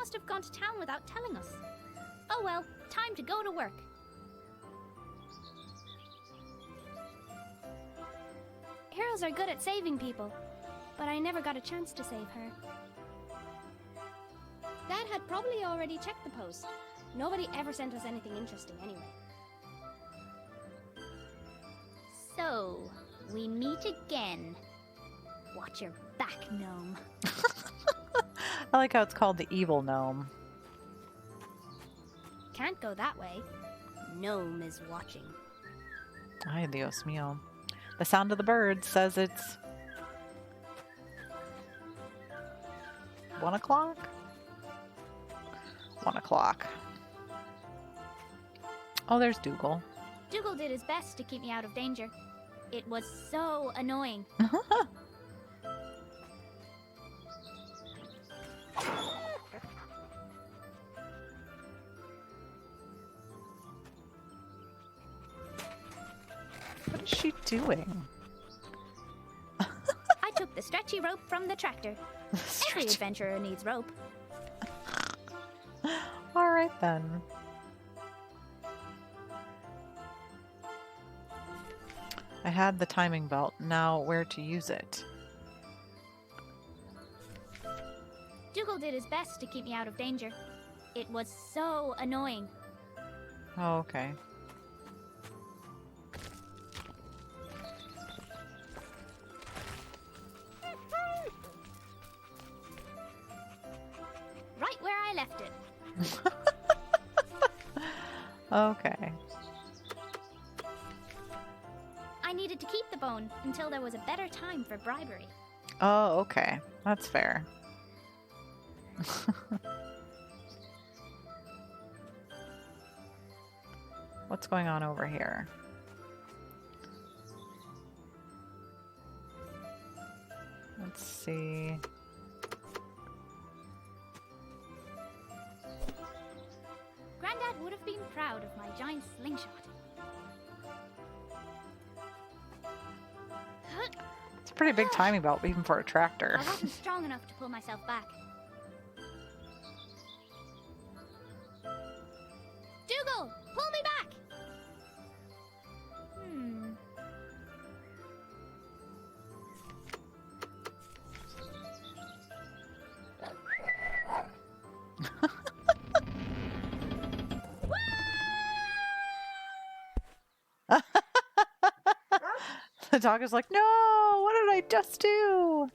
must have gone to town without telling us. Oh well, time to go to work. Heroes are good at saving people, but I never got a chance to save her. Dad had probably already checked the post. Nobody ever sent us anything interesting anyway. So, we meet again. Watch your back, gnome. I like how it's called the evil gnome. Can't go that way. Gnome is watching. Ay, Dios mío. The sound of the birds says it's 1 o'clock? 1 o'clock. Oh, there's Dougal. Dougal did his best to keep me out of danger. It was so annoying. What is she doing? I took the stretchy rope from the tractor. Every adventurer needs rope. All right then. I had the timing belt. Now where to use it? Dougal did his best to keep me out of danger. It was so annoying. Oh, okay. Right where I left it. Okay. I needed to keep the bone until there was a better time for bribery. Oh, okay. That's fair. What's going on over here? Let's see. Grandad would have been proud of my giant slingshot. It's a pretty big timing belt, even for a tractor. I wasn't strong enough to pull myself back. Dougal, pull me back! The dog is like, no, what did I just do?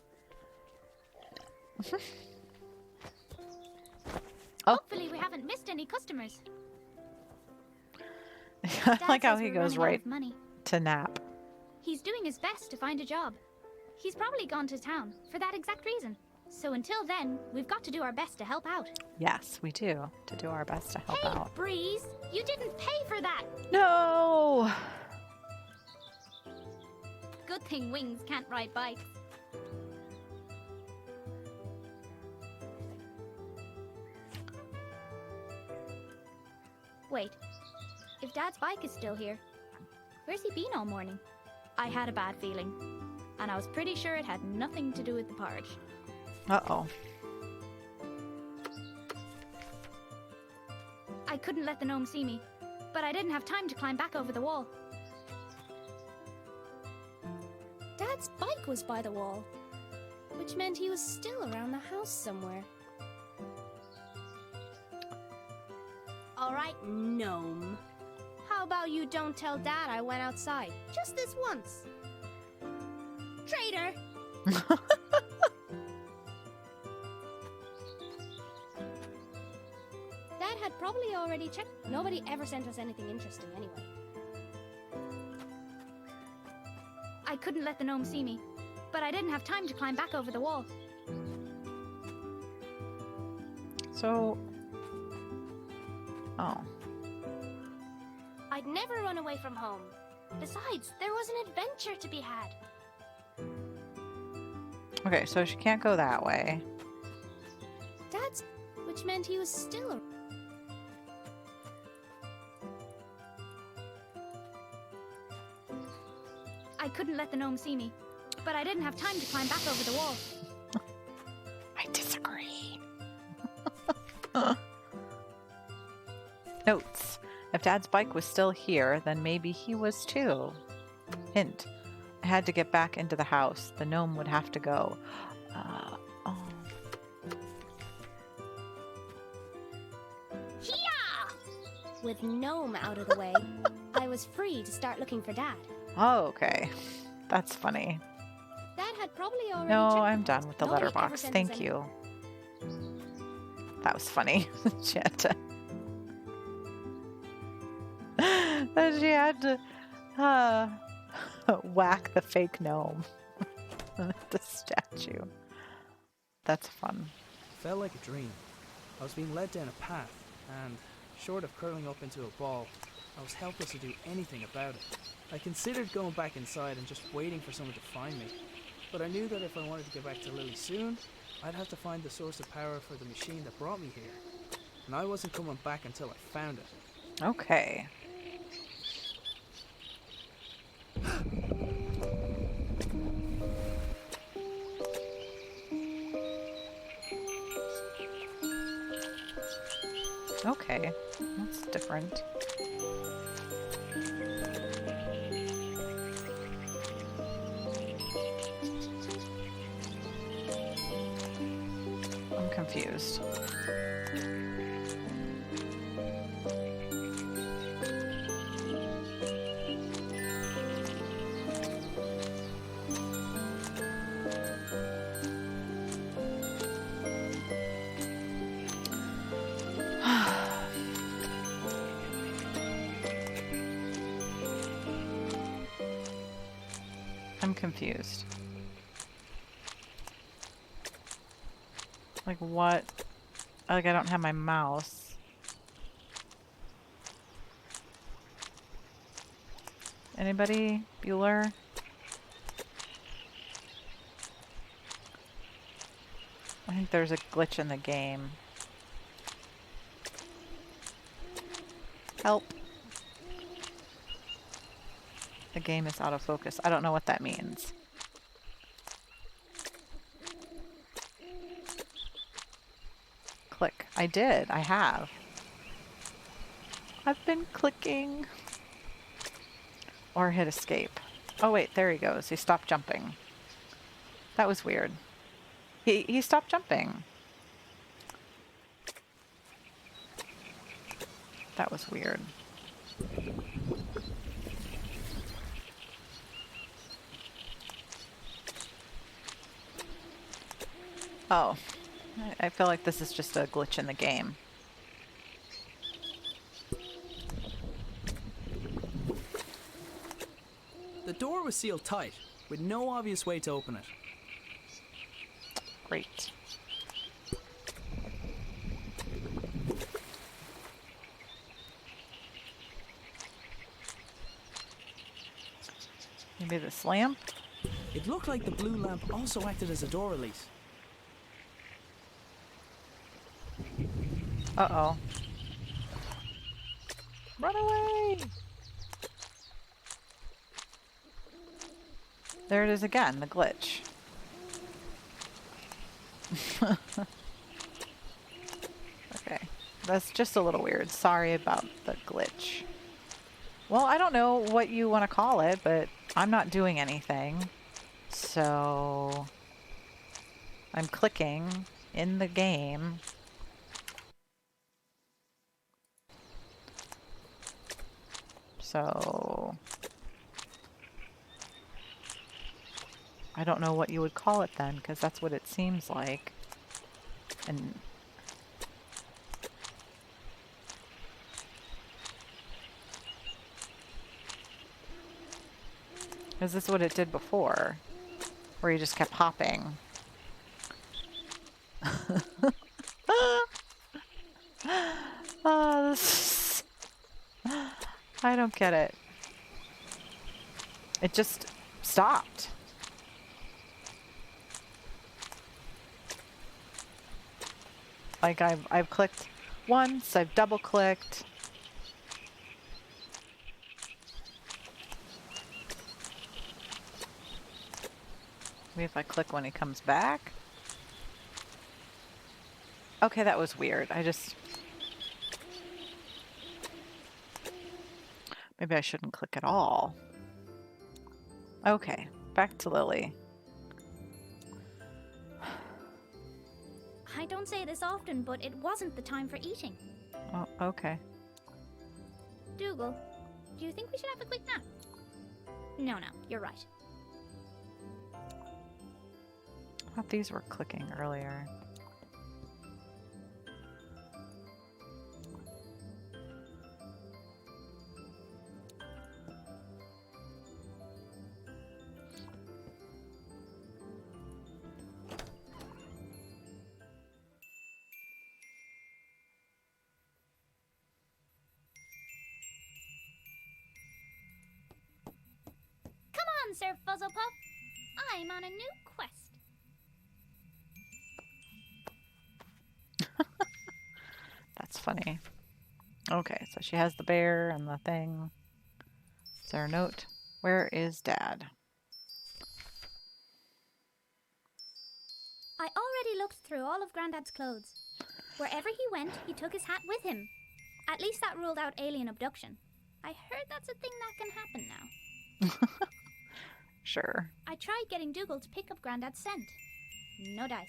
Oh. Hopefully we haven't missed any customers. I like how says he we're goes running out right of money. to nap. He's doing his best to find a job. He's probably gone to town for that exact reason. So until then, we've got to do our best to help out. Yes, we do, to do our best to help out. Breeze, you didn't pay for that. No! Good thing Wings can't ride bikes. Wait, if Dad's bike is still here, where's he been all morning? I had a bad feeling, and I was pretty sure it had nothing to do with the porridge. Uh-oh. I couldn't let the gnome see me, but I didn't have time to climb back over the wall. Dad's bike was by the wall, which meant he was still around the house somewhere. All right, gnome. How about you don't tell Dad I went outside, just this once? Traitor! Dad had probably already checked. Nobody ever sent us anything interesting anyway. I couldn't let the gnome see me, but I didn't have time to climb back over the wall. So... Oh. I'd never run away from home. Besides, there was an adventure to be had. Okay, so she can't go that way. Dad's... which meant he was still... I couldn't let the gnome see me, but I didn't have time to climb back over the wall. I disagree. If Dad's bike was still here, then maybe he was too. Hint. I had to get back into the house. The gnome would have to go. Oh. With Gnome out of the way, I was free to start looking for Dad. Oh, okay. That's funny. Dad had probably already No, checked I'm the done house. with the Nobody ever letterbox. sends Thank us any- you. That was funny. She had to... she had to whack the fake gnome. The statue. That's fun. Felt like a dream. I was being led down a path, and short of curling up into a ball, I was helpless to do anything about it. I considered going back inside and just waiting for someone to find me, but I knew that if I wanted to get back to Lily soon, I'd have to find the source of power for the machine that brought me here, and I wasn't coming back until I found it. Okay. Okay, that's different. I'm confused. I'm confused. Like what? Like I don't have my mouse. Anybody? Bueller? I think there's a glitch in the game. Help. The game is out of focus. I don't know what that means. Click. I did. I have. I've been clicking. Or hit escape. Oh wait, there he goes. He stopped jumping. That was weird. He stopped jumping. That was weird. Oh, I feel like this is just a glitch in the game. The door was sealed tight, with no obvious way to open it. Great. Maybe this lamp? It looked like the blue lamp also acted as a door release. Uh-oh. Run away! There it is again, the glitch. Okay. That's just a little weird. Sorry about the glitch. Well, I don't know what you want to call it, but I'm not doing anything. So I'm clicking in the game. So I don't know what you would call it then, because that's what it seems like. And is this what it did before? Where you just kept hopping? This I don't get it. It just stopped. Like I've clicked once, I've double clicked. Maybe if I click when he comes back. Okay, that was weird. I just... Maybe I shouldn't click at all. Okay, back to Lily. I don't say this often, but it wasn't the time for eating. Oh, okay. Dougal, do you think we should have a quick nap? No, you're right. I thought these were clicking earlier. Come on, Sir Fuzzlepuff. I'm on a new quest. That's funny. Okay, so she has the bear and the thing. Is there a note? Where is Dad? I already looked through all of Grandad's clothes. Wherever he went, he took his hat with him. At least that ruled out alien abduction. I heard that's a thing that can happen now. Sure. I tried getting Dougal to pick up Grandad's scent. No dice.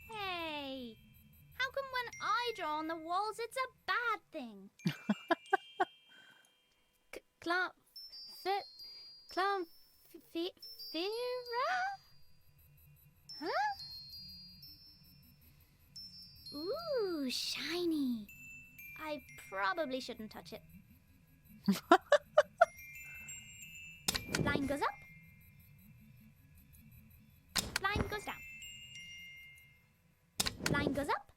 Hey! How come when I draw on the walls it's a bad thing? Clomfira? Huh? Ooh, shiny. I probably shouldn't touch it. Line goes up. Line goes down. Line goes up.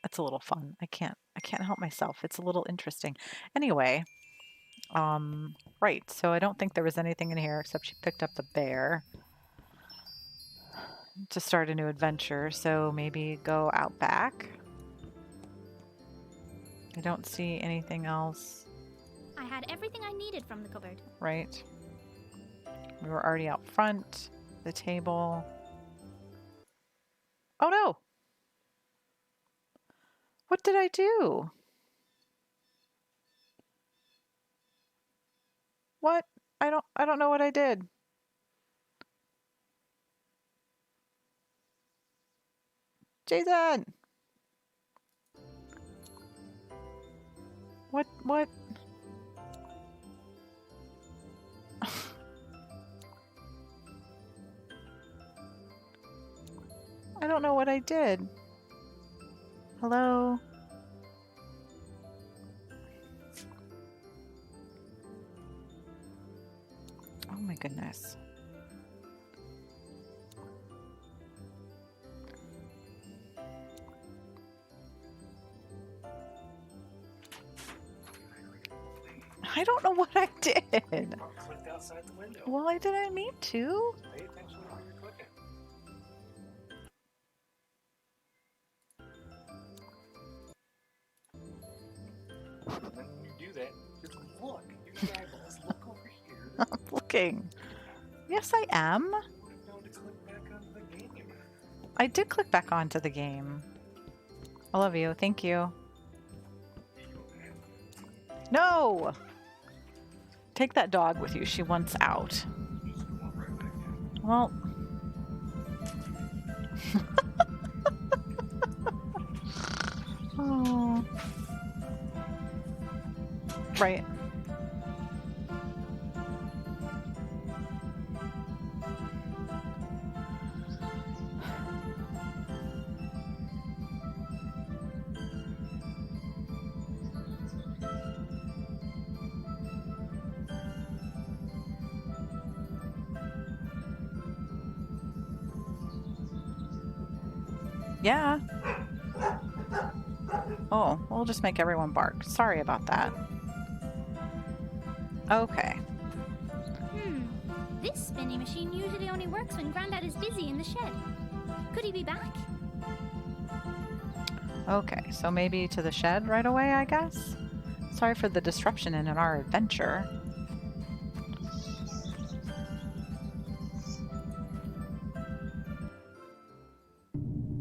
That's a little fun. I can't help myself. It's a little interesting. Anyway, right. So I don't think there was anything in here except she picked up the bear to start a new adventure. So maybe go out back. I don't see anything else. I had everything I needed from the cupboard. Right. We were already out front. The table. Oh no! What did I do? What? I don't know what I did. Jason! What? I don't know what I did. Hello? Oh my goodness. I don't know what I did. Clicked outside the window. Well, I didn't mean to. Pay attention to where you're clicking. And then when you do that, just look. Use your eyeballs. Look over here. I'm looking. Yes, I am. Know to click back onto the game. I did click back onto the game. I love you. Thank you. No! Take that dog with you. She wants out. Just go right back in. Well. Oh. Right. Yeah. Oh, we'll just make everyone bark. Sorry about that. Okay. This spinning machine usually only works when Grandad is busy in the shed. Could he be back? Okay, so maybe to the shed right away, I guess? Sorry for the disruption in our adventure.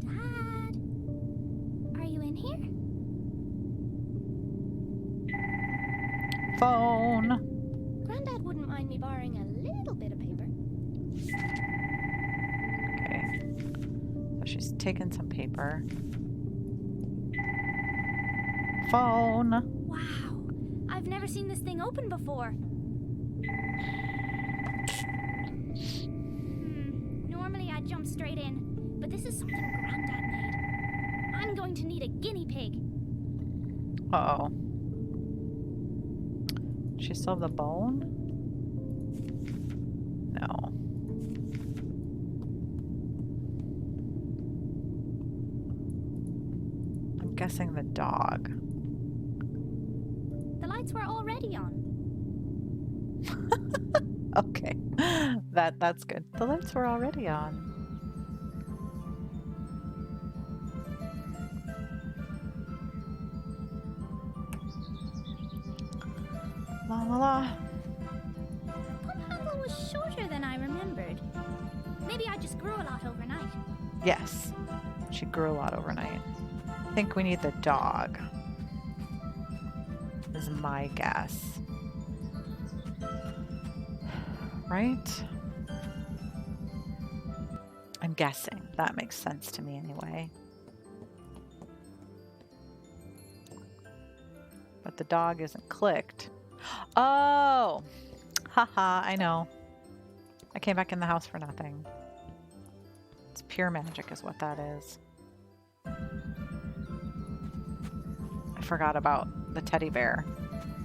Dad? Are you in here? phone. Granddad wouldn't mind me borrowing a little bit of paper. Okay. So she's taken some paper. Phone. Wow. I've never seen this thing open before. Normally I'd jump straight in, but this is something Granddad made. I'm going to need a guinea pig. Uh-oh. She still have the bone? No. I'm guessing the dog. The lights were already on. Okay. That's good. The lights were already on. La la la. The pump handle was shorter than I remembered. Maybe I just grew a lot overnight. Yes. She grew a lot overnight. I think we need the dog. Is my guess. Right? I'm guessing. That makes sense to me anyway. But the dog isn't clicked. Oh! Haha, I know. I came back in the house for nothing. It's pure magic is what that is. I forgot about the teddy bear.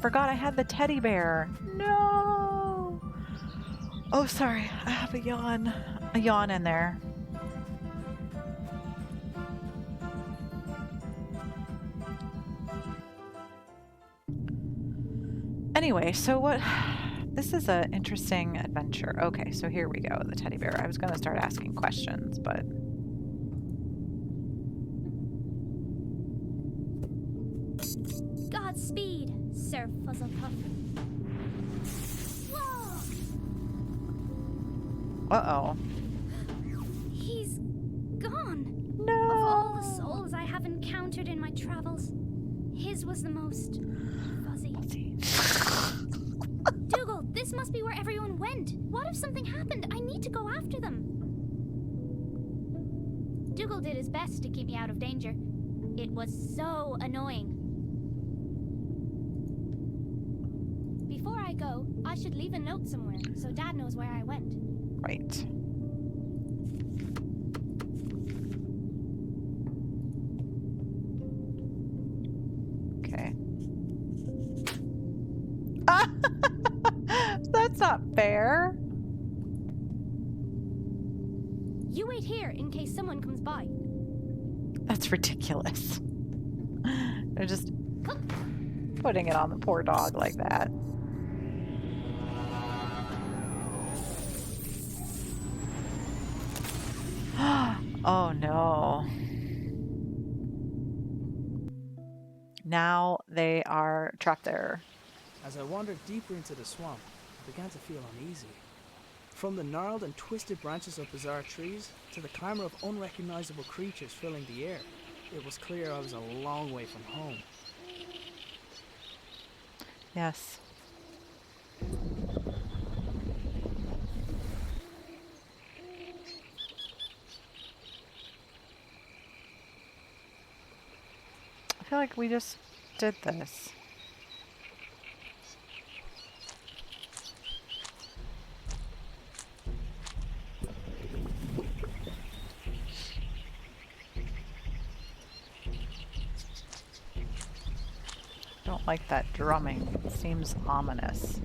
Forgot I had the teddy bear. No! Oh, sorry. I have a yawn. A yawn in there. Anyway, so what... This is an interesting adventure. Okay, so here we go, the teddy bear. I was going to start asking questions, but... Godspeed, Sir Fuzzlepuff. Whoa! Uh-oh. He's gone. No! Of all the souls I have encountered in my travels, his was the most fuzzy. Dougal, this must be where everyone went. What if something happened? I need to go after them. Dougal did his best to keep me out of danger. It was so annoying. Before I go, I should leave a note somewhere so Dad knows where I went. Right. Okay. That's not fair. You wait here in case someone comes by. That's ridiculous. They're just putting it on the poor dog like that. Oh no. Now they are trapped there. As I wandered deeper into the swamp, I began to feel uneasy. From the gnarled and twisted branches of bizarre trees to the clamor of unrecognizable creatures filling the air, it was clear I was a long way from home. Yes. I feel like we just did this. Don't like that drumming. It seems ominous.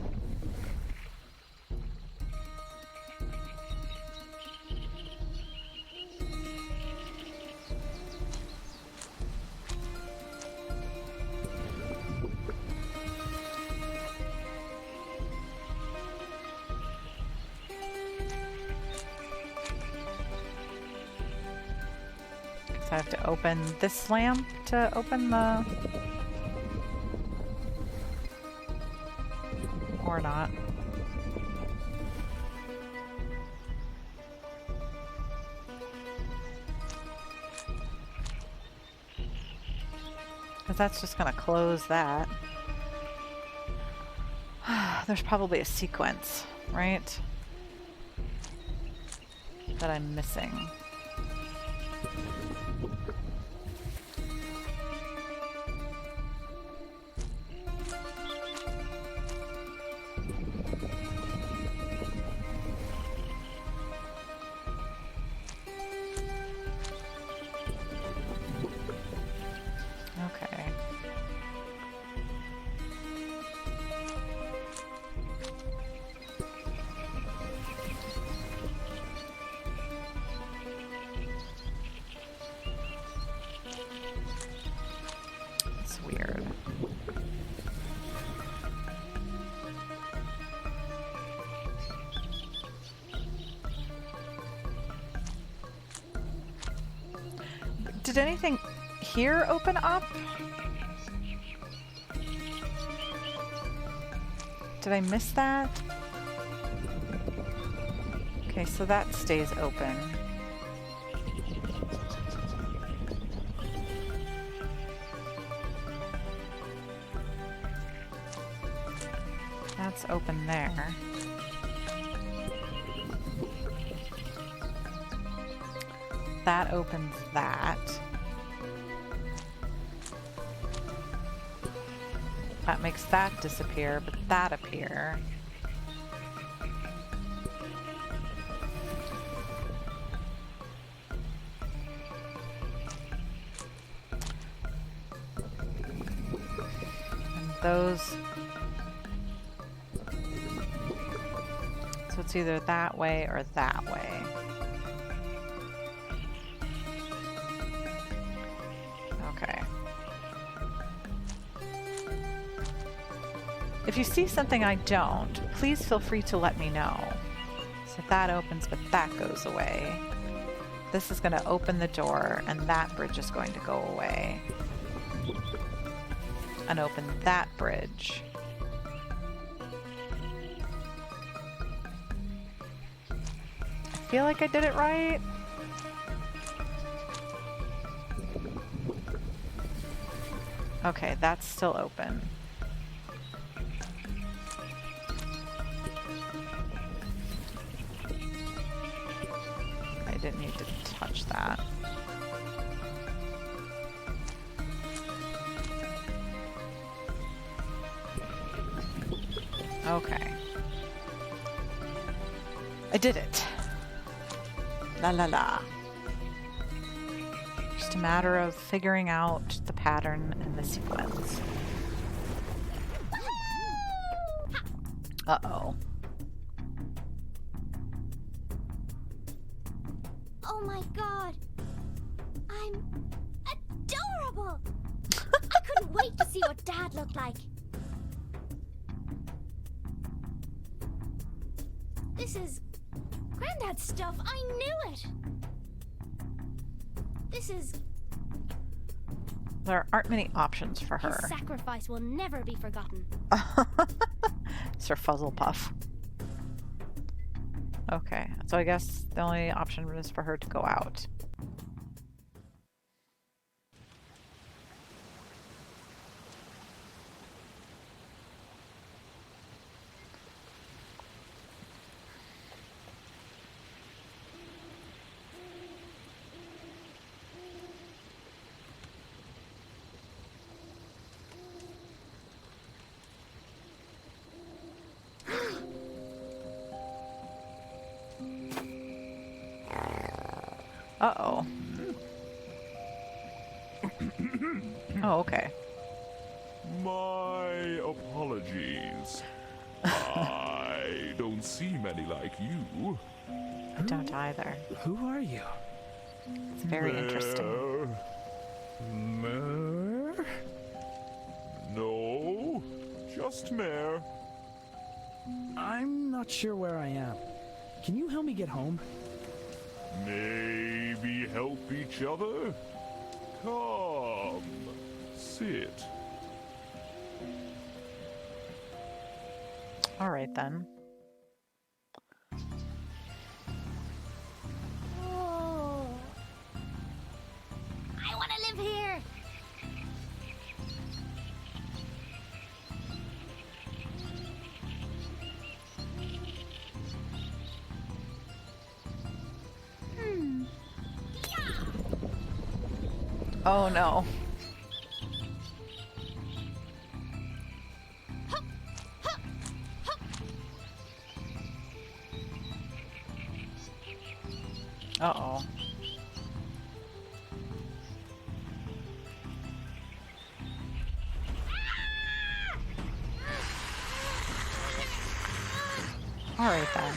So I have to open this lamp to open the... Or not. Because that's just going to close that. There's probably a sequence, right? That I'm missing. Okay. It's weird. Did anything here open up? Did I miss that? Okay, so that stays open. That's open there. That opens that. That makes that disappear, but that appear. And those... So it's either that way or that way. Okay. If you see something I don't, please feel free to let me know. So that opens, but that goes away. This is going to open the door, and that bridge is going to go away. And open that bridge. I feel like I did it right. Okay, that's still open. I didn't need to touch that. Okay. I did it. La la la. Just a matter of figuring out the pattern and the sequence. Uh-oh. Oh my god! I'm adorable! I couldn't wait to see what Dad looked like. This is Granddad's stuff. I knew it. This is... There aren't many options for her. His sacrifice will never be forgotten. Sir Fuzzlepuff. Okay, so I guess the only option is for her to go out. Uh-oh. Oh, okay. My apologies. I don't see many like you. I don't either. Who are you? It's very interesting. Mare? No, just Mare. I'm not sure where I am. Can you help me get home? Maybe help each other? Come, sit. All right then. Oh. I want to live here. Oh no. Uh-oh. All right then.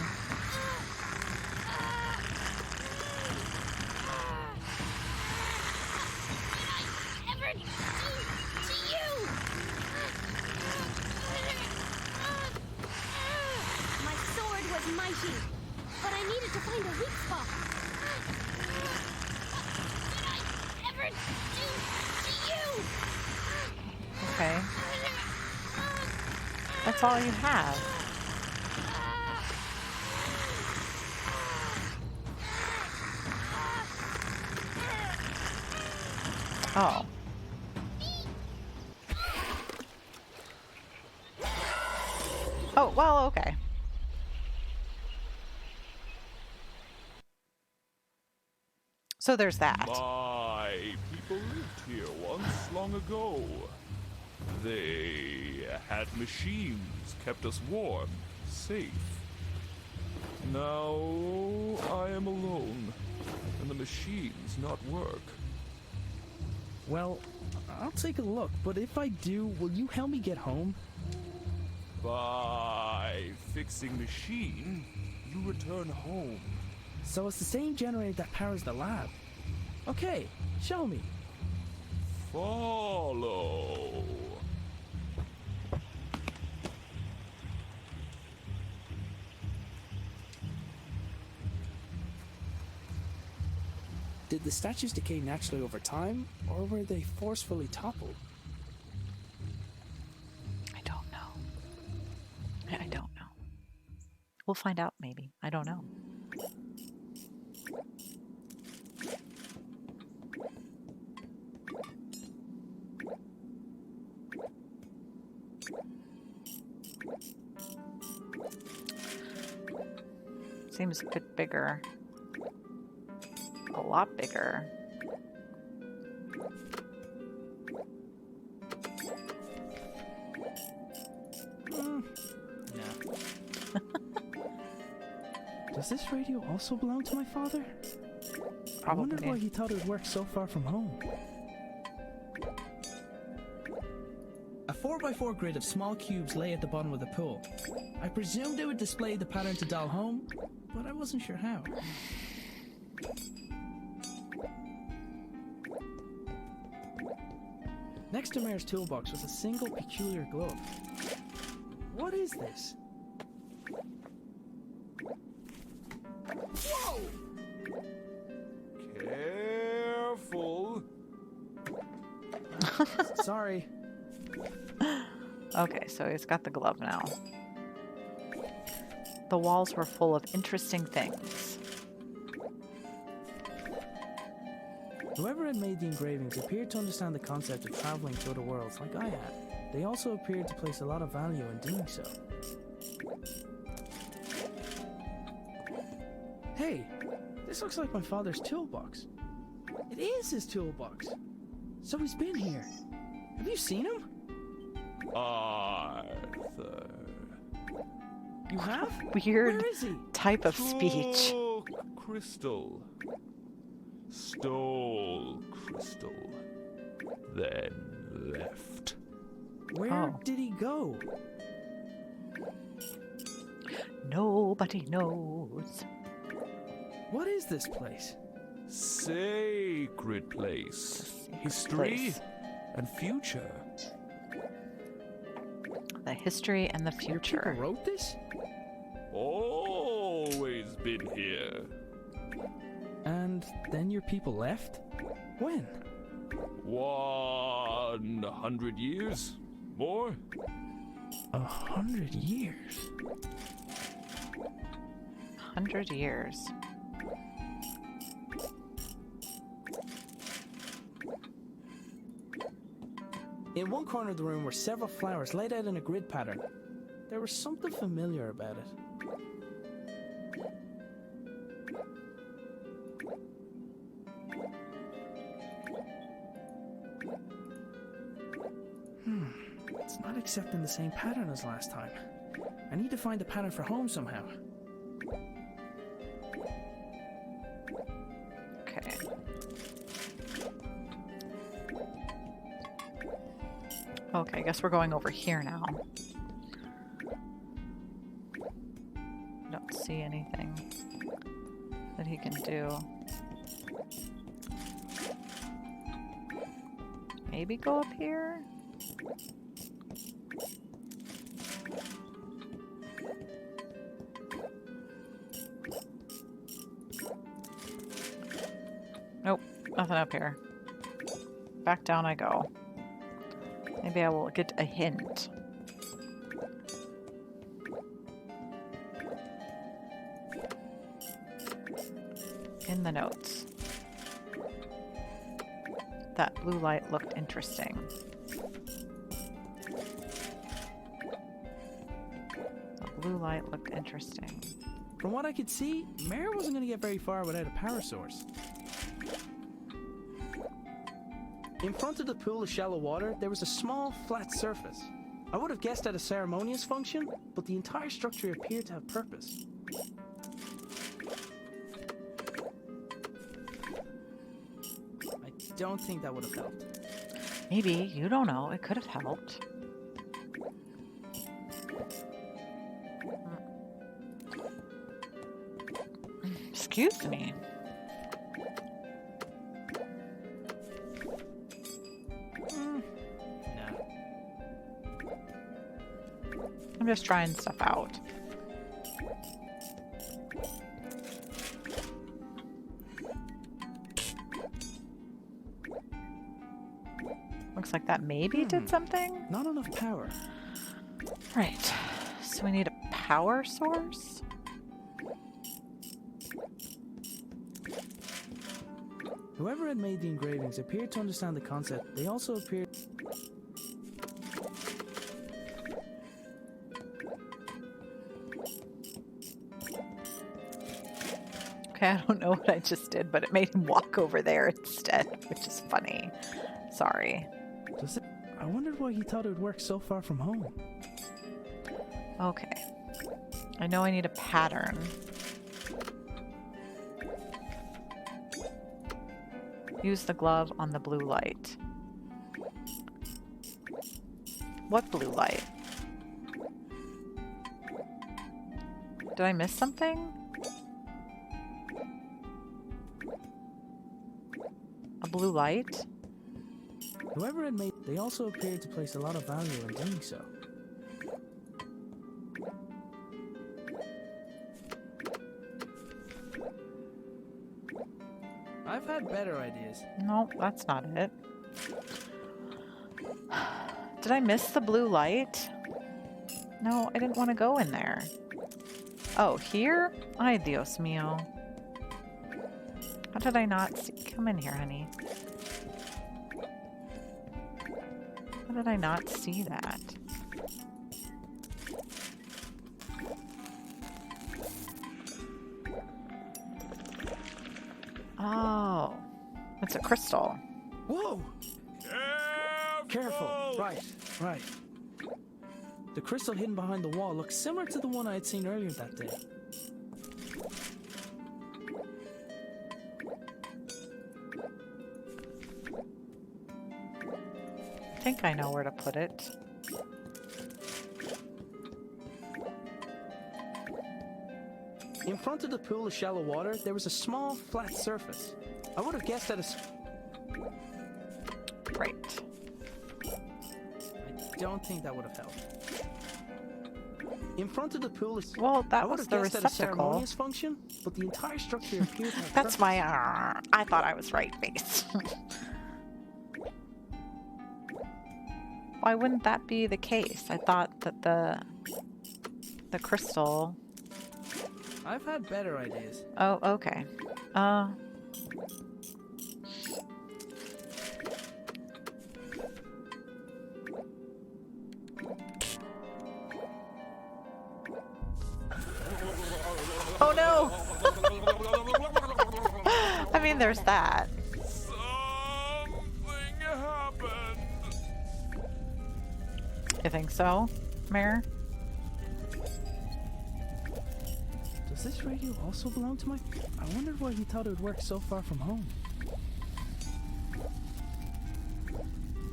Ever do to you? My sword was mighty, but I needed to find a weak spot. Did I ever do to you? Okay. That's all you have. Oh. Oh, well, okay. So there's that. My people lived here once long ago. They had machines, kept us warm, safe. Now I am alone, and the machines not work. Well, I'll take a look, but if I do, will you help me get home? By fixing machine, you return home. So it's the same generator that powers the lab. Okay, show me. Follow. Did the statues decay naturally over time, or were they forcefully toppled? I don't know. I don't know. We'll find out maybe. I don't know. Seems a bit bigger. A lot bigger. No. Does this radio also belong to my father? I wondered why he thought it would work so far from home. A 4x4 grid of small cubes lay at the bottom of the pool. I presumed it would display the pattern to dial home, but I wasn't sure how. Next to Mare's toolbox was a single peculiar glove. What is this? Whoa! Careful. Sorry. Okay, so he's got the glove now. The walls were full of interesting things. Whoever had made the engravings appeared to understand the concept of traveling to other worlds like I had. They also appeared to place a lot of value in doing so. Hey, this looks like my father's toolbox. It is his toolbox. So he's been here. Have you seen him? Arthur. You have? Weird Where is he? type of speech. Took crystal. Stole crystal. Then left. Where Oh. did he go? Nobody knows. What is this place? Sacred place. History Place. and future. The history and the People future. wrote this? Always been here. And then your people left? When? 100 years? More? 100 years. 100 years. In one corner of the room were several flowers laid out in a grid pattern. There was something familiar about it. It's not accepting the same pattern as last time. I need to find the pattern for home somehow. Okay. Okay, I guess we're going over here now. Don't see anything that he can do. Maybe go up here? Nope, nothing up here. Back down I go. Maybe I will get a hint. In the notes. That blue light looked interesting. The blue light looked interesting. From what I could see, Mare wasn't going to get very far without a power source. In front of the pool of shallow water, there was a small, flat surface. I would have guessed at a ceremonious function, but the entire structure appeared to have purpose. I don't think that would have helped. Maybe, you don't know, it could have helped. Excuse me. No. I'm just trying stuff out. Looks like that maybe did something. Not enough power. Right. So we need a power source? Whoever had made the engravings appeared to understand the concept. They also appeared... Okay, I don't know what I just did, but it made him walk over there instead, which is funny. Sorry. Does it... I wondered why he thought it would work so far from home. Okay. I know I need a pattern. Use the glove on the blue light. What blue light? Did I miss something? A blue light? Whoever had made... They also appeared to place a lot of value in doing so. I've had better ideas. No, that's not it. Did I miss the blue light? No, I didn't want to go in there. Oh, here? Ay, Dios mío. How did I not see? Come in here, honey. How did I not see that? Oh, it's a crystal. Whoa! Careful! Right, right. The crystal hidden behind the wall looks similar to the one I had seen earlier that day. I think I know where to put it. In front of the pool of shallow water, there was a small, flat surface. I would have guessed at a... Right. I don't think that would have helped. In front of the pool is... Well, I that would was have the guessed at a receptacle. ceremonious function, but the entire structure appears to have That's purpose. my, I thought I was right face. Why wouldn't that be the case? I thought that the crystal... I've had better ideas. Oh, okay. Oh no! I mean, there's that. Something happened. You think so, Mare? Does this radio also belong to my... I wondered why he thought it would work so far from home.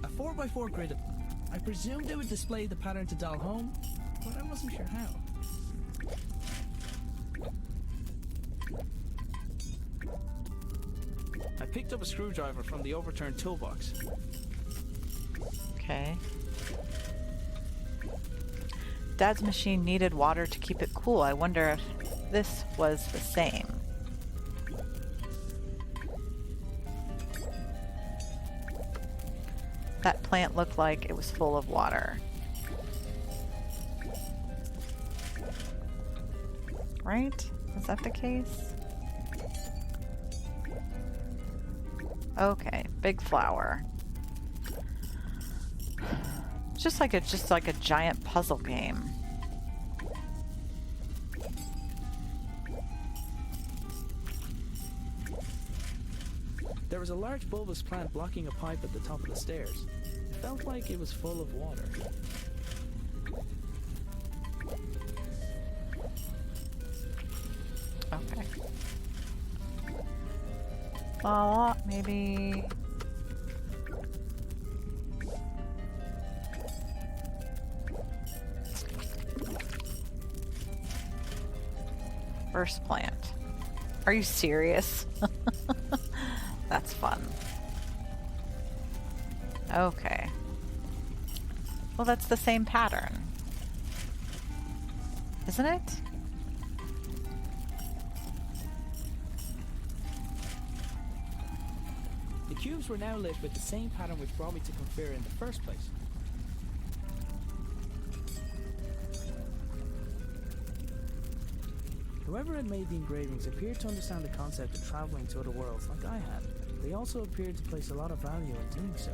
A 4x4 grid. I presumed it would display the pattern to dial home, but I wasn't sure how. I picked up a screwdriver from the overturned toolbox. Okay. Dad's machine needed water to keep it cool. I wonder if this was the same. That plant looked like it was full of water. Right? Is that the case? Okay, big flower. Just like a giant puzzle game. There was a large bulbous plant blocking a pipe at the top of the stairs. It felt like it was full of water. Okay. Well, maybe... First plant. Are you serious? That's fun. Okay. Well, that's the same pattern. Isn't it? The cubes were now lit with the same pattern which brought me to Confera in the first place. Whoever had made the engravings appeared to understand the concept of traveling to other worlds like I had. They also appeared to place a lot of value in doing so.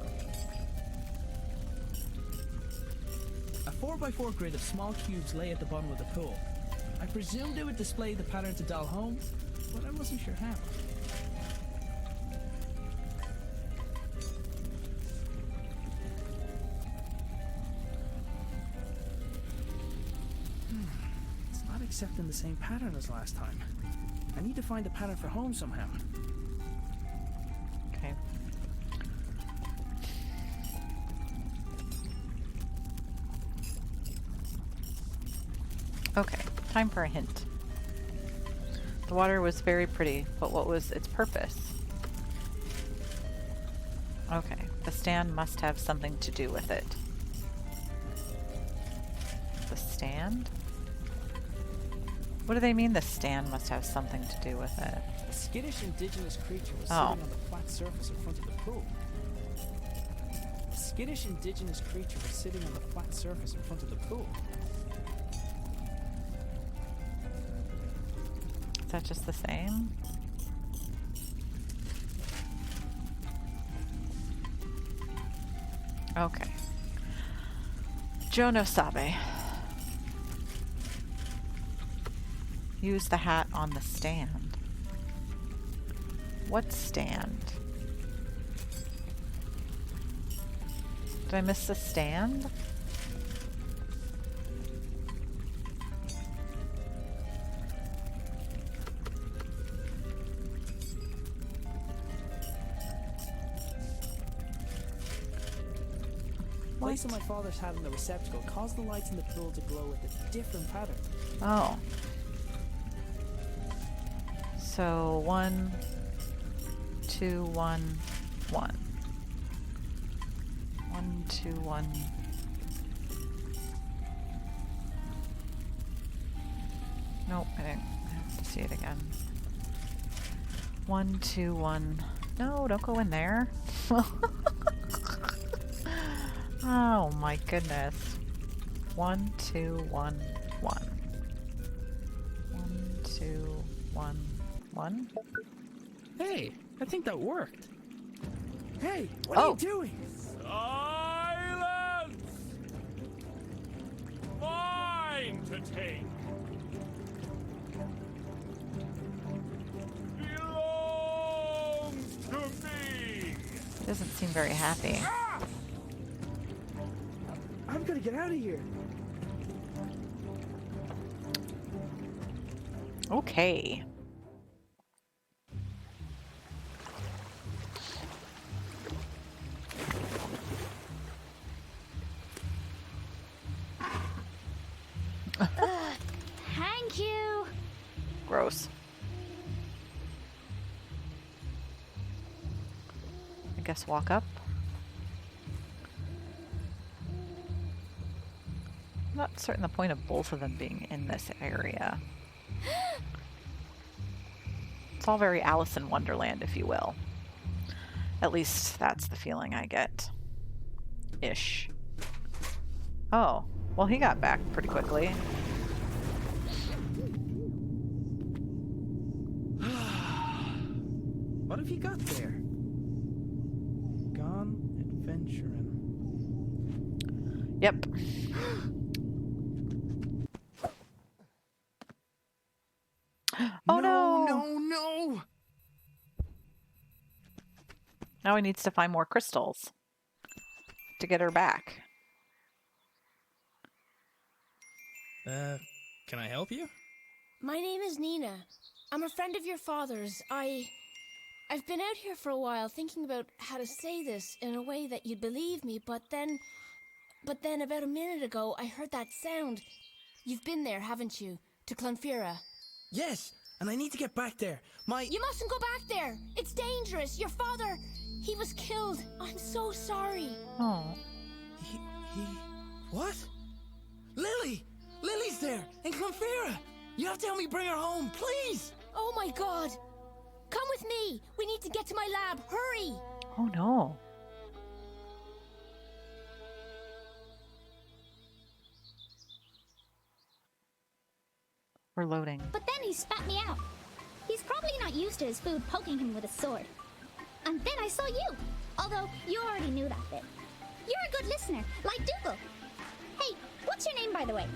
A 4x4 grid of small cubes lay at the bottom of the pool. I presumed it would display the pattern to dial home, but I wasn't sure how. It's not accepting the same pattern as last time. I need to find the pattern for home somehow. Okay. Okay, time for a hint. The water was very pretty, but what was its purpose? Okay, the stand must have something to do with it. The stand? What do they mean the stand must have something to do with it? A skittish indigenous creature was Oh. sitting on the flat surface in front of the pool. A skittish indigenous creature was sitting on the flat surface in front of the pool. Is that just the same? Okay. Jono Sabe. Use the hat on the stand. What stand? Did I miss the stand? Placing my father's hat in the receptacle caused the lights in the pool to glow with a different pattern. Oh. So 1, 2, 1, 1. 1, 2, 1. Nope, I didn't have to see it again. 1, 2, 1. No, don't go in there. Oh my goodness. 1, 2, 1, 1. 1, 2, 1, 1. Hey, I think that worked. Hey, what Oh. are you doing? Silence! Mine to take. Belongs to me. Doesn't seem very happy. I'm gonna gotta get out of here. Okay. Thank you. Gross. I guess walk up. I'm not certain the point of both of them being in this area. It's all very Alice in Wonderland, if you will. At least that's the feeling I get. Ish. Oh, well, he got back pretty quickly. What have you got there? Gone adventuring. Yep. Oh no! No! Now he needs to find more crystals to get her back. Can I help you? My name is Nina. I'm a friend of your father's. I've been out here for a while thinking about how to say this in a way that you'd believe me, but then about a minute ago I heard that sound. You've been there, haven't you? To Clonfera. Yes, and I need to get back there. You mustn't go back there. It's dangerous. Your father, he was killed. I'm so sorry. Oh. He... What? Lily! Lily's there, in Clonfera! You have to help me bring her home, please! Oh my God. Come with me. We need to get to my lab. Hurry. Oh no. We're loading. But then he spat me out. He's probably not used to his food poking him with a sword. And then I saw you. Although you already knew that bit. You're a good listener, like Dougal. Hey, what's your name, by the way?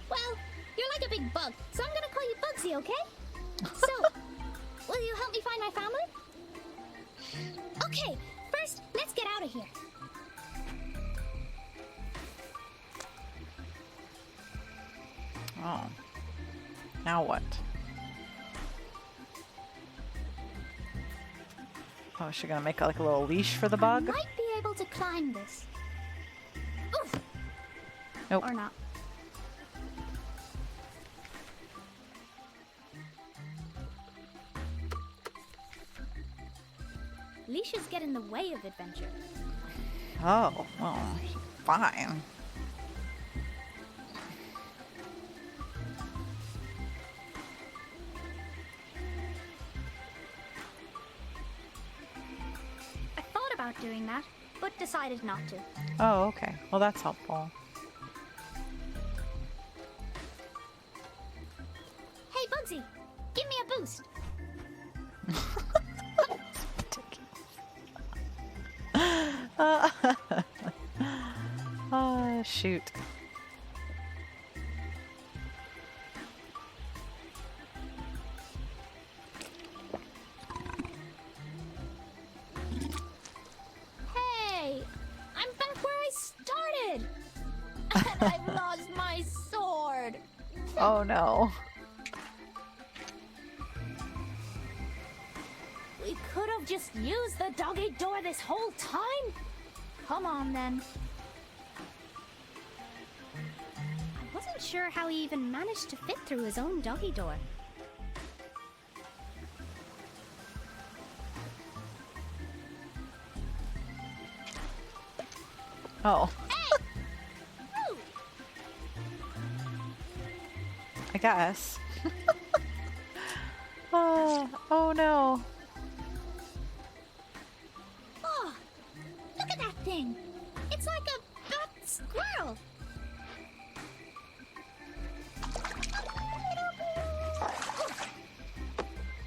Well, you're like a big bug, so I'm gonna call you Bugsy, okay? So, will you help me find my family? Okay, first, let's get out of here. Oh. Now what? Oh, is she gonna make like a little leash for the bug? I might be able to climb this. Oof! Nope. Or not. Leashes get in the way of adventure. Oh, well, fine. I thought about doing that, but decided not to. Oh, okay. Well, that's helpful. Hey, Bugsy, give me a boost. Oh, shoot. Hey, I'm back where I started. And I've lost my sword. Oh, no. We could have just used the doggy door this whole time. Come on, then. I wasn't sure how he even managed to fit through his own doggy door. Oh. Hey! Ooh. I guess. Oh no. Oh, look at that thing. It's like a fat squirrel.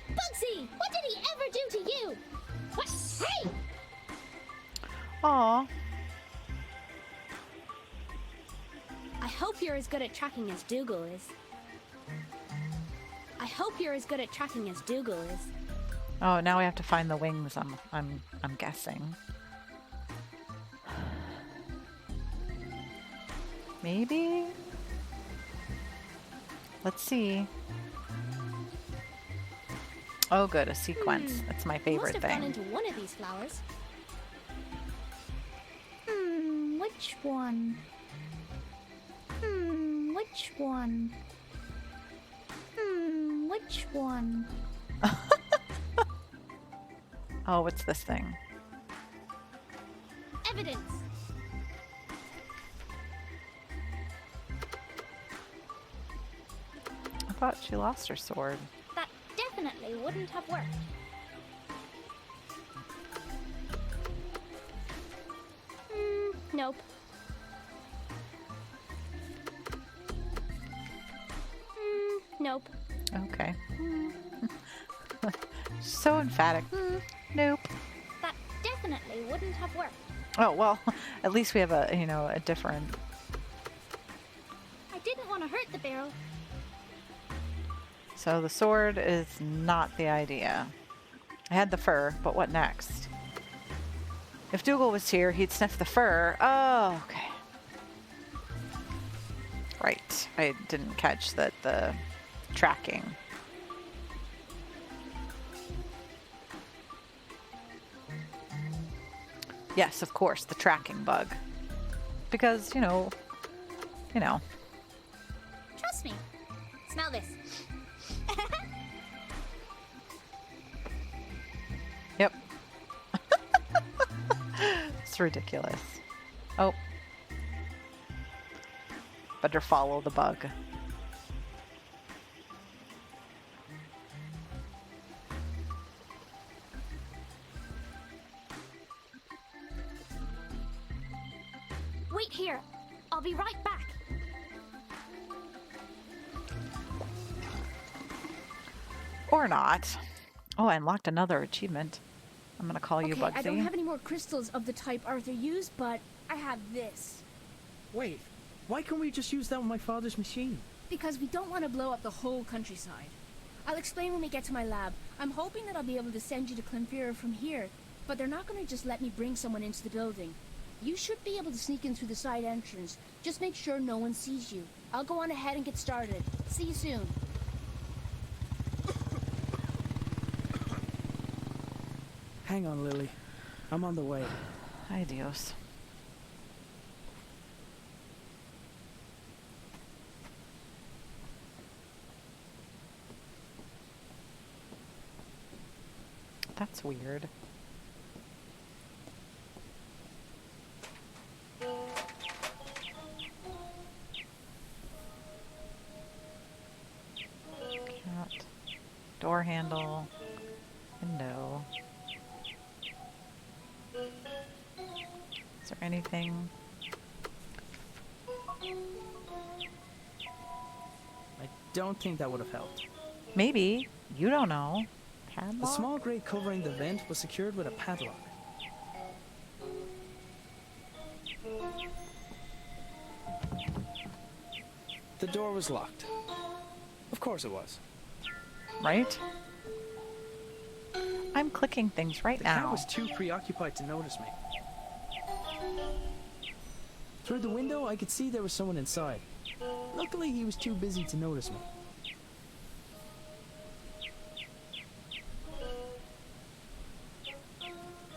Bugsy, what did he ever do to you? What? Hey! Aw. I hope you're as good at tracking as Dougal is. I hope you're as good at tracking as Dougal is. Oh, now we have to find the wings. I'm guessing. Maybe? Let's see. Oh, good, a sequence. That's my Must favorite have gone thing. into one of these flowers. Which one? Which one? Which one? Oh, what's this thing? Evidence! I thought she lost her sword. That definitely wouldn't have worked. Nope. Nope. Okay. So emphatic. Nope. That definitely wouldn't have worked. Oh, well, at least we have a, you know, a different... I didn't want to hurt the barrel. So the sword is not the idea. I had the fur, but what next? If Dougal was here, he'd sniff the fur. Oh, okay. Right. I didn't catch that the tracking. Yes, of course, the tracking bug. Because, you know. Trust me. Smell this. Yep. It's ridiculous. Oh. Better follow the bug. Wait here. I'll be right back. Or not. Oh, I unlocked another achievement. I'm gonna call you Okay, Bugsy. I don't have any more crystals of the type Arthur used, but I have this. Wait, why can't we just use that on my father's machine? Because we don't want to blow up the whole countryside. I'll explain when we get to my lab. I'm hoping that I'll be able to send you to Clonfera from here, but they're not going to just let me bring someone into the building. You should be able to sneak in through the side entrance. Just make sure no one sees you. I'll go on ahead and get started. See you soon. Hang on, Lily. I'm on the way. Ay, Dios. That's weird. Cat. Door handle. Window. Is there anything? I don't think that would have helped. Maybe. You don't know. The Padlock? small grate covering the vent was secured with a padlock. The door was locked. Of course it was. Right? I'm clicking things right The cat now. was too preoccupied to notice me. Through the window, I could see there was someone inside. Luckily, he was too busy to notice me.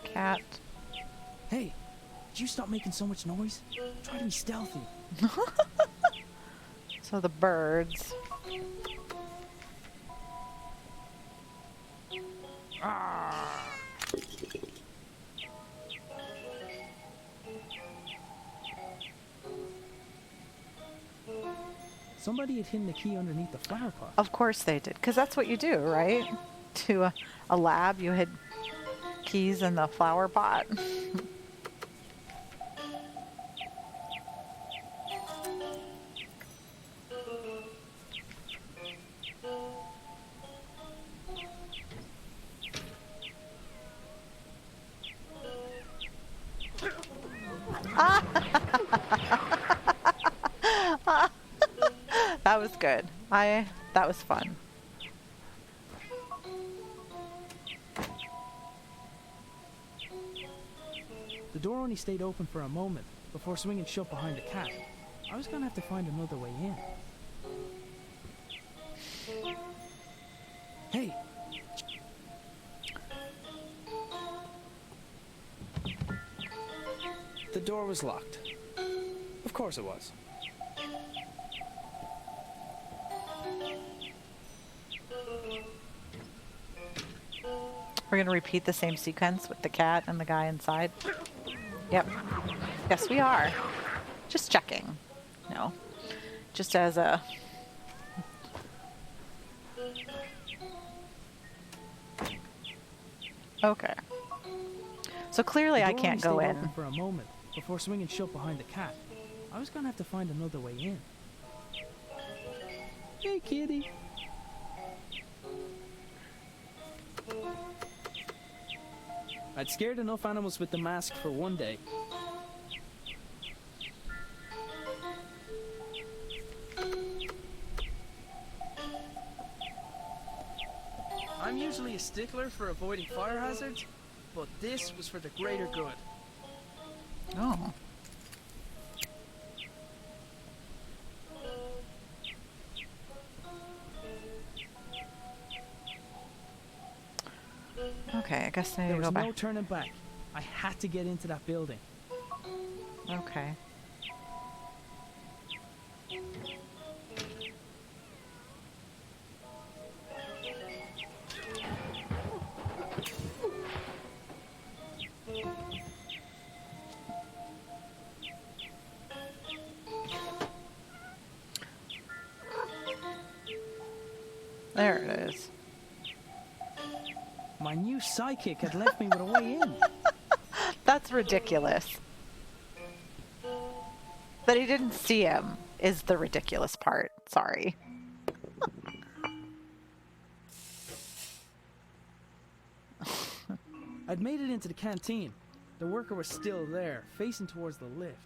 Cat. Hey, did you stop making so much noise? Try to be stealthy. So the birds. Somebody had hidden the key underneath the flower pot. Of course they did, because that's what you do, right? To a lab, you hid keys in the flower pot. That was good. That was fun. The door only stayed open for a moment before swinging shut behind the cat. I was gonna have to find another way in. Hey! The door was locked. Of course it was. We're going to repeat the same sequence with the cat and the guy inside. Yep. Yes, we are. Just checking. No. Just as a... Okay. So clearly I can't go in. For a moment before swinging shut behind the cat. I was gonna have to find another way in. Hey, kitty. I'd scared enough animals with the mask for one day. I'm usually a stickler for avoiding fire hazards, but this was for the greater good. Oh. Okay, I guess I need There to go was back. no turning back. I had to get into that building. Okay. There it is. My new sidekick had left me with a way in. That's ridiculous. That he didn't see him is the ridiculous part. Sorry. I'd made it into the canteen. The worker was still there, facing towards the lift.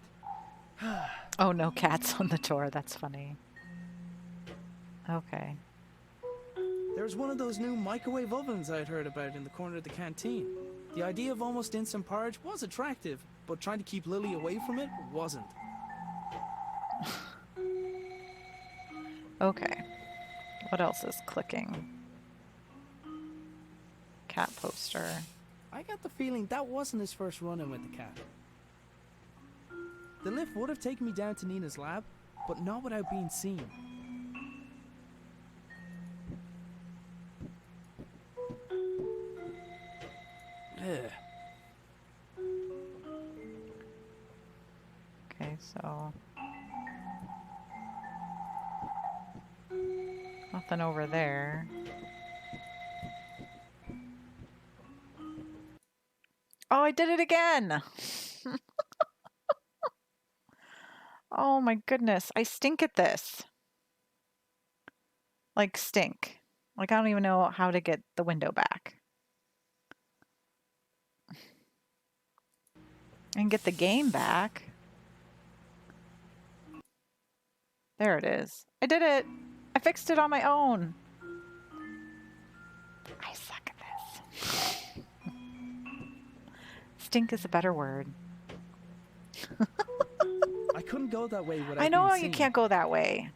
Oh, no cats on the door. That's funny. Okay. There was one of those new microwave ovens I'd heard about in the corner of the canteen. The idea of almost instant porridge was attractive, but trying to keep Lily away from it wasn't. Okay. What else is clicking? Cat poster. I got the feeling that wasn't his first run-in with the cat. The lift would have taken me down to Nina's lab, but not without being seen. Ugh. Okay, so... nothing over there. Oh, I did it again! Oh my goodness, I stink at this. Like, stink. Like, I don't even know how to get the window back. And get the game back. There it is. I did it! I fixed it on my own. I suck at this. Stink is a better word. I couldn't go that way without I know being you seen. can't go that way.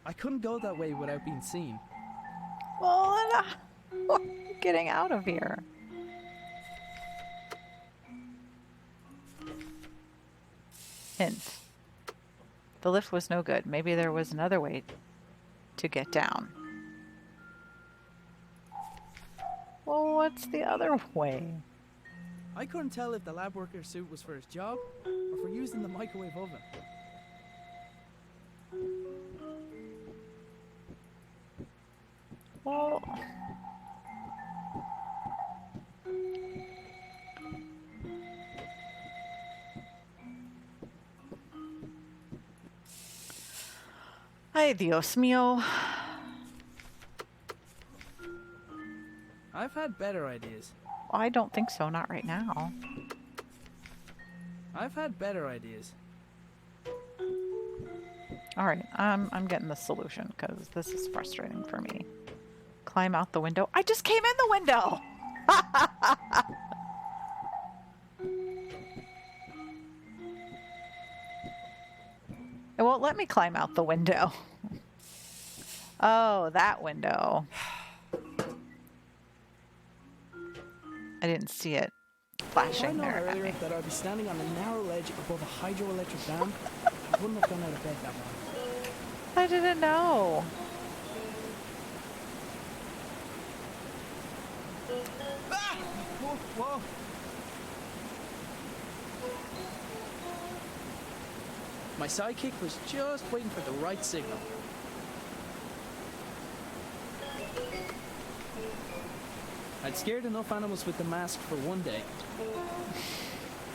I couldn't go that way without being seen. Well, then, getting out of here. Hint. The lift was no good. Maybe there was another way to get down. Well, what's the other way? I couldn't tell if the lab worker's suit was for his job or for using the microwave oven. Well... Ay, Dios mío. I've had better ideas. I don't think so, not right now. I've had better ideas. Alright, I'm getting the solution, because this is frustrating for me. Climb out the window. I just came in the window! It won't let me climb out the window. Oh, that window. I didn't see it If I'd flashing known there at earlier me. that I'd be standing on a narrow ledge above a hydroelectric dam, I wouldn't have gone out of bed that morning. I didn't know. Ah! Whoa, whoa. My sidekick was just waiting for the right signal. I'd scared enough animals with the mask for one day.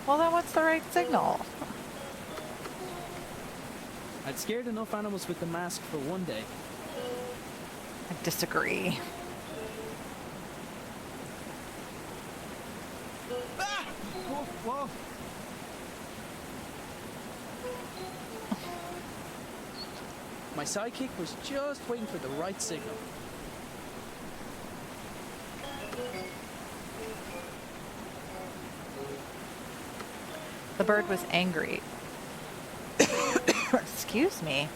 Well, then what's the right signal? I'd scared enough animals with the mask for one day. I disagree. Ah! Whoa, whoa. My sidekick was just waiting for the right signal. The bird was angry. Excuse me.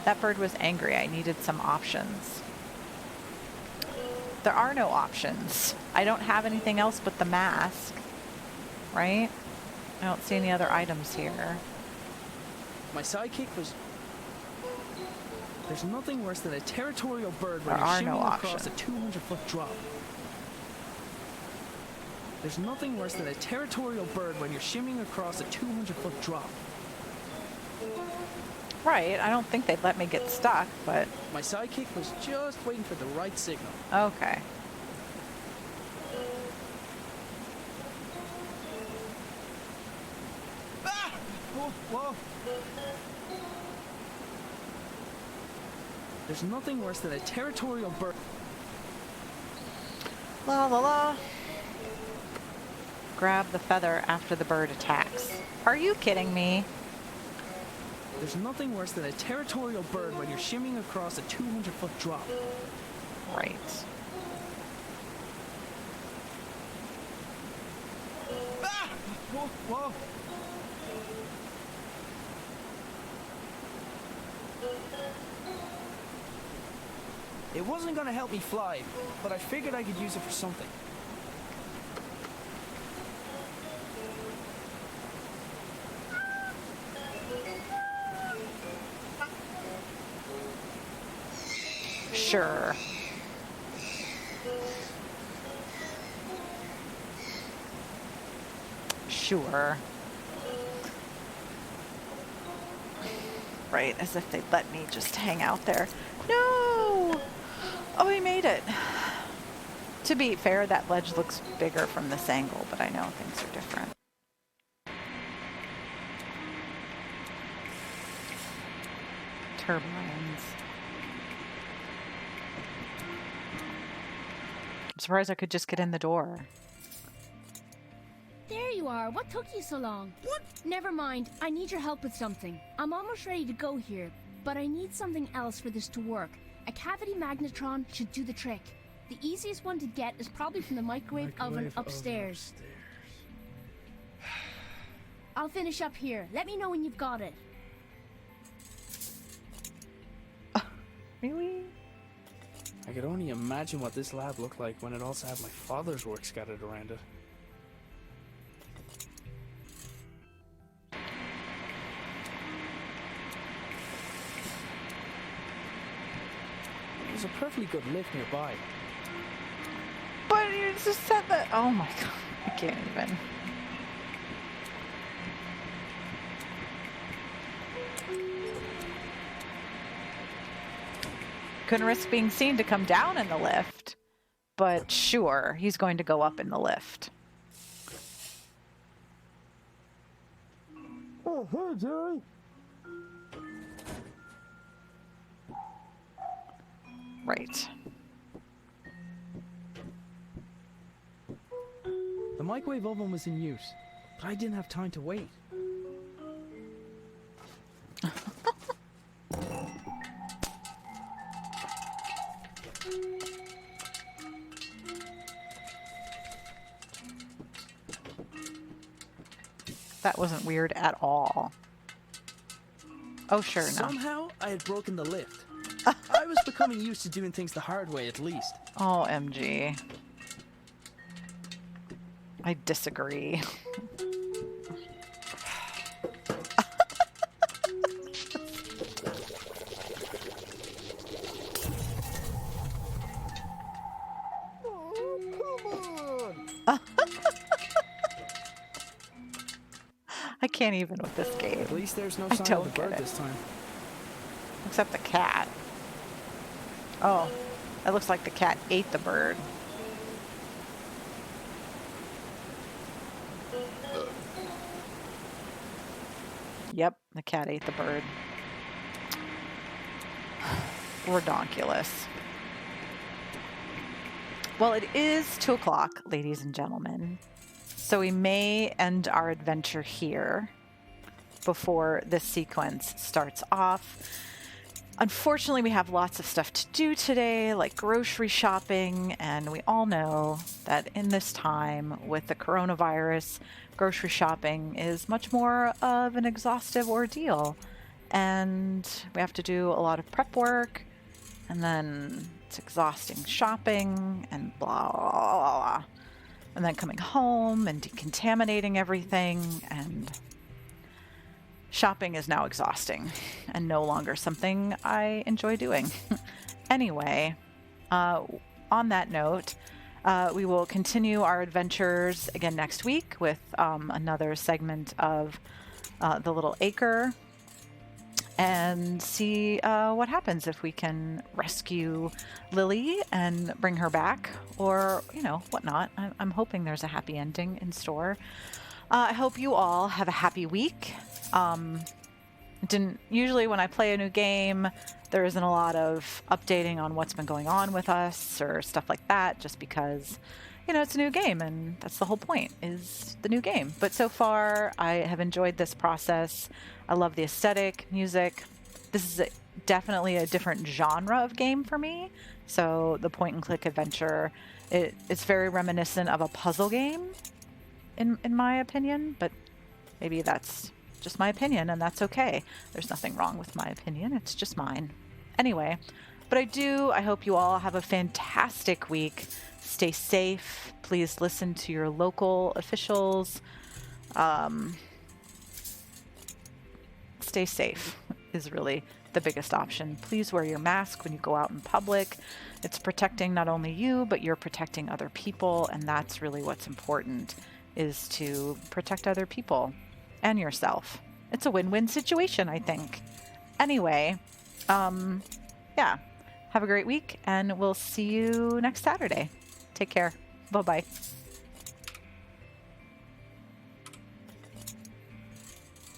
That bird was angry. I needed some options. There are no options. I don't have anything else but the mask. Right? I don't see any other items here. My sidekick was... There's nothing worse than a territorial bird when There you're are no shimmying across a options. 200-foot drop. There's nothing worse than a territorial bird when you're shimmying across a 200-foot drop. Right. I don't think they'd let me get stuck, but My sidekick was just waiting for the right signal. okay. Ah! Whoa, whoa. There's nothing worse than a territorial bird. La la la. Grab the feather after the bird attacks. Are you kidding me? There's nothing worse than a territorial bird when you're shimmying across a 200-foot drop. Right. Ah! Whoa, whoa. It wasn't gonna help me fly, but I figured I could use it for something. Sure. Sure. Right, as if they'd let me just hang out there. No! Oh, we made it. To be fair, that ledge looks bigger from this angle, but I know things are different. Turbines. I'm surprised I could just get in the door. There you are. What took you so long? What? Never mind. I need your help with something. I'm almost ready to go here, but I need something else for this to work. A cavity magnetron should do the trick. The easiest one to get is probably from the microwave oven upstairs. I'll finish up here. Let me know when you've got it. Really? I could only imagine what this lab looked like when it also had my father's work scattered around it. There's a perfectly good lift nearby. But you just said that. Oh my god. I can't even. Couldn't risk being seen to come down in the lift. But sure, he's going to go up in the lift. Oh, hey, Jerry. Right. The microwave oven was in use, but I didn't have time to wait. That wasn't weird at all. Oh, sure, no. Somehow, I had broken the lift. I was becoming used to doing things the hard way, at least. Oh, MG. I disagree. I can't even with this game. At least there's no I sign don't of the get bird it. this time. Except the cat. Oh, it looks like the cat ate the bird. Yep, the cat ate the bird. Redonkulous. Well, it is 2 o'clock, ladies and gentlemen. So we may end our adventure here before this sequence starts off. Unfortunately, we have lots of stuff to do today, like grocery shopping, and we all know that in this time with the coronavirus, grocery shopping is much more of an exhaustive ordeal. And we have to do a lot of prep work, and then it's exhausting shopping, and blah, blah, blah, blah. And then coming home and decontaminating everything, and shopping is now exhausting and no longer something I enjoy doing. Anyway, on that note, we will continue our adventures again next week with another segment of the little Acre, and see what happens if we can rescue Lily and bring her back, or, you know, whatnot. I'm hoping there's a happy ending in store. I hope you all have a happy week. Usually when I play a new game, there isn't a lot of updating on what's been going on with us or stuff like that, just because, you know, it's a new game, and that's the whole point, is the new game. But so far, I have enjoyed this process. I love the aesthetic, music. This is definitely a different genre of game for me. So the point and click adventure, it's very reminiscent of a puzzle game, in my opinion, but maybe that's just my opinion, and that's okay. There's nothing wrong with my opinion. It's just mine. Anyway, but I hope you all have a fantastic week. Stay safe. Please listen to your local officials. Stay safe is really the biggest option. Please wear your mask when you go out in public. It's protecting not only you, but you're protecting other people, and that's really what's important, is to protect other people and yourself. It's a win-win situation, I think. Anyway, yeah, have a great week, and we'll see you next Saturday. Take care. Bye-bye.